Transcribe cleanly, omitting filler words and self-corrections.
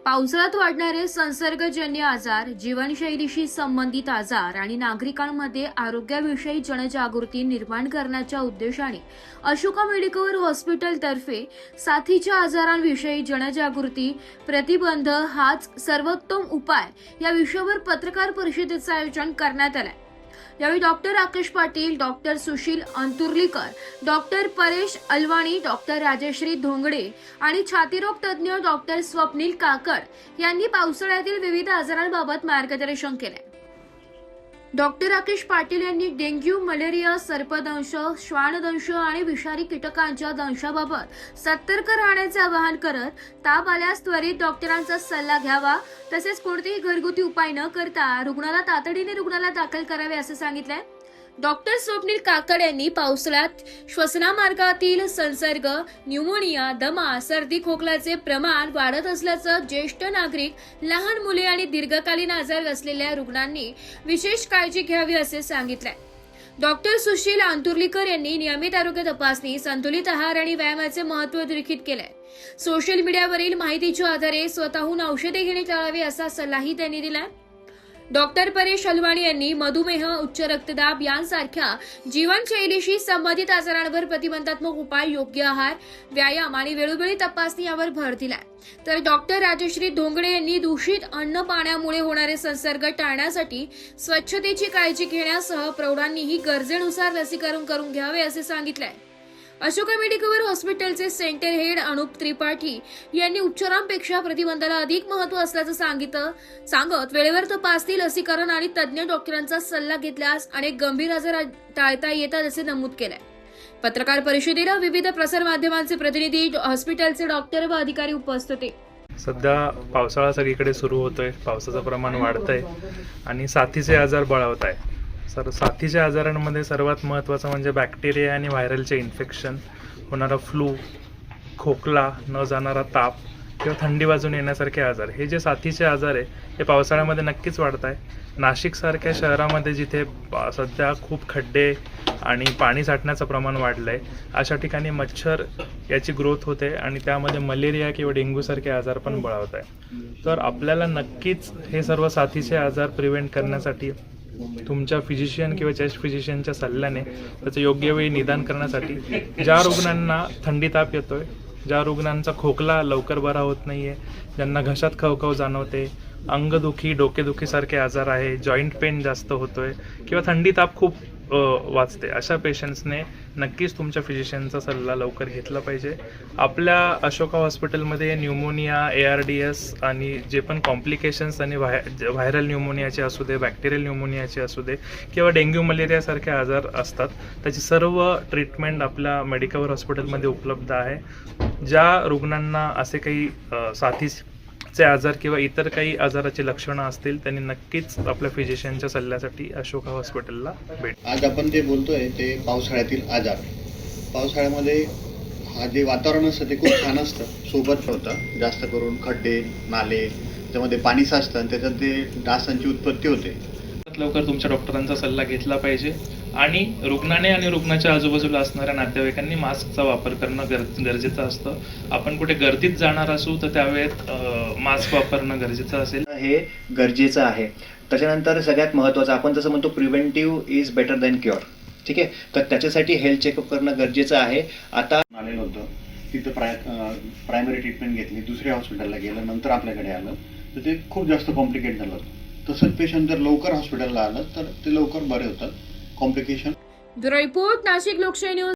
पावसाळ्यात वाढणारे संसर्गजन्य आजार, जीवनशैलीशी संबंधित आजार आणि नागरिकांमध्ये आरोग्याविषयी जनजागृती निर्माण करण्याच्या उद्देशाने अशोका मेडिकल हॉस्पिटलतर्फे साथीच्या आजारांविषयी जनजागृती प्रतिबंध हाच सर्वोत्तम उपाय या विषयावर पत्रकार परिषदेचे आयोजन करण्यात आले। यावेळी doctor Rakesh Patil, doctor Sushil Anturlikar, doctor Paresh Alwani, doctor Rajashree Dhongade आणि छातीरोग तज्ज्ञ डॉक्टर स्वप्नील काकड यांनी पावसाळ्यातील विविध आजारांबाबत मार्गदर्शन केले। डॉक्टर राकेश पाटील यांनी डेंग्यू, मलेरिया, सर्पदंश, श्वानदंश आणि विषारी कीटकांच्या दंशाबाबत सतर्क राहण्याचे आवाहन करत ताप आल्यास त्वरित डॉक्टरांचा सल्ला घ्यावा, तसेच कोणतेही घरगुती उपाय न करता रुग्णाला तातडीने रुग्णालयात दाखल करावे असे सांगितले। डॉक्टर स्वप्नील काकड यांनी पावसाळ्यात श्वसनामार्गातील संसर्ग, न्यूमोनिया, दमा, सर्दी, खोकल्याचे प्रमाण वाढत असल्याचं ज्येष्ठ नागरिक, लहान मुले आणि दीर्घकालीन आजार असलेल्या रुग्णांनी विशेष काळजी घ्यावी असे सांगितले। डॉक्टर सुशील अंतुर्लीकर यांनी नियमित आरोग्य तपासणी, संतुलित आहार आणि व्यायामाचे महत्त्व अधोरेखित केले। सोशल मीडियावरील माहितीच्या आधारे स्वतःहून औषधे घेणे टाळावे असा सल्लाही त्यांनी दिला। डॉक्टर परेश अलवाणी यांनी मधुमेह, उच्च रक्तदाब यांसारख्या जीवनशैलीशी संबंधित आजारांवर प्रतिबंधात्मक उपाय, योग्य आहार, व्यायाम आणि वेळोवेळी तपासणी यावर भर दिला। तर डॉक्टर राजश्री धोंगडे यांनी दूषित अन्न पाण्यामुळे होणारे संसर्ग टाळण्यासाठी स्वच्छतेची काळजी घेण्यासह प्रौढांनीही गरजेनुसार लसीकरण करून घ्यावे असे सांगितले। अशोका मेडिकल हॉस्पिटलचे सेंटर हेड अनुप त्रिपाठी यांनी उपचारांपेक्षा प्रतिबंधाला अधिक महत्त्व असल्याचं सांगत वेळेवर तपासणी, लसीकरण आणि तज्ज्ञ डॉक्टरांचा सल्ला घेतल्यास अनेक गंभीर आजार टाळता येतात असे नमूद केले। पत्रकार परिषदेला विविध प्रसार माध्यमांचे प्रतिनिधी, हॉस्पिटलचे डॉक्टर व अधिकारी उपस्थित होते। सध्या पावसाळा सगळीकडे सुरू होतोय, पावसाचं प्रमाण वाढतंय आणि साथीचे आजार बळावत आहे। साथीच्या आजारांमध्ये सर्वात महत्त्वाचं म्हणजे बॅक्टेरिया आणि व्हायरलचे इन्फेक्शन, होणारा फ्लू, खोकला, न जाणारा ताप किंवा थंडी वाजून येण्यासारखे आजार, हे जे साथीचे आजार आहे हे पावसाळ्यामध्ये नक्कीच वाढत आहे। नाशिकसारख्या शहरामध्ये जिथे सध्या खूप खड्डे आणि पाणी साठण्याचं प्रमाण वाढलं आहे, अशा ठिकाणी मच्छर याची ग्रोथ होते आणि त्यामध्ये मलेरिया किंवा डेंग्यूसारखे आजार पण बळावत आहे। तर आपल्याला नक्कीच हे सर्व साथीचे आजार प्रिव्हेंट करण्यासाठी तुमच्या फिजिशियन किंवा चेस्ट फिजिशियनच्या सल्ल्याने त्याचं योग्य वेळी निदान करण्यासाठी, ज्या रुग्णांना थंडी ताप येतोय, ज्या रुग्णांचा खोकला लवकर बरा होत नाहीये, ज्यांना घशात खवखव जाणवते, अंगदुखी, डोकेदुखीसारखे आजार आहे, जॉईंट पेन जास्त होतोय किंवा थंडी ताप खूप वाचते, अशा पेशंट्सने नक्कीच तुमच्या फिजिशियनचा सल्ला लवकर घेतला पाहिजे। आपल्या अशोका हॉस्पिटलमध्ये न्यूमोनिया, ARDS आणि जे पण कॉम्प्लिकेशन्स आणि व्हायरल न्यूमोनियाचे असू दे, बॅक्टेरियल न्यूमोनियाचे असू दे किंवा डेंग्यू, मलेरियासारखे आजार असतात, त्याची सर्व ट्रीटमेंट आपल्या मेडिकल हॉस्पिटलमध्ये उपलब्ध आहे। ज्या रुग्णांना असे काही साथीचे आजार किंवा इतर काही आजाराची लक्षणं असतील त्यांनी नक्कीच आपल्या फिजिशियनच्या सल्ल्यासाठी अशोका हॉस्पिटलला भेट। आज आपण जे बोलतोय ते पावसाळ्यातील आजार। पावसाळ्यामध्ये हा जे वातावरण असतं ते खूप छान असतं, सोबत होतं, जास्त करून खड्डे, नाले, त्यामध्ये पाणी साचतं आणि त्याच्यात ते डासांची उत्पत्ती होते। लवकर तुमच्या डॉक्टरांचा सल्ला घेतला पाहिजे आणि रुग्णाने आणि रुग्णाच्या आजूबाजूला असणाऱ्या नातेवाईकांनी मास्कचा वापर करणं गरजेचं असतं। आपण कुठे गर्दीत जाणार असू तर त्यावेळेत मास्क वापरणं गरजेचं असेल, हे गरजेचं आहे। त्याच्यानंतर सगळ्यात महत्त्वाचं, आपण जसं म्हणतो preventive is better than cure, ठीक आहे, तर त्याच्यासाठी हेल्थ चेकअप करणं गरजेचं आहे। आता आलेलं होतं तिथं प्रायमरी ट्रीटमेंट घेतली, दुसऱ्या हॉस्पिटलला गेलं, नंतर आपल्याकडे आलं तर ते खूप जास्त कॉम्प्लिकेट झालं। तसंच पेशंट जर लवकर हॉस्पिटलला आलं तर ते लवकर बरे होतात। कॉम्प्लिकेशन ब्युरो रिपोर्ट, नाशिक लोकशाही न्यूज।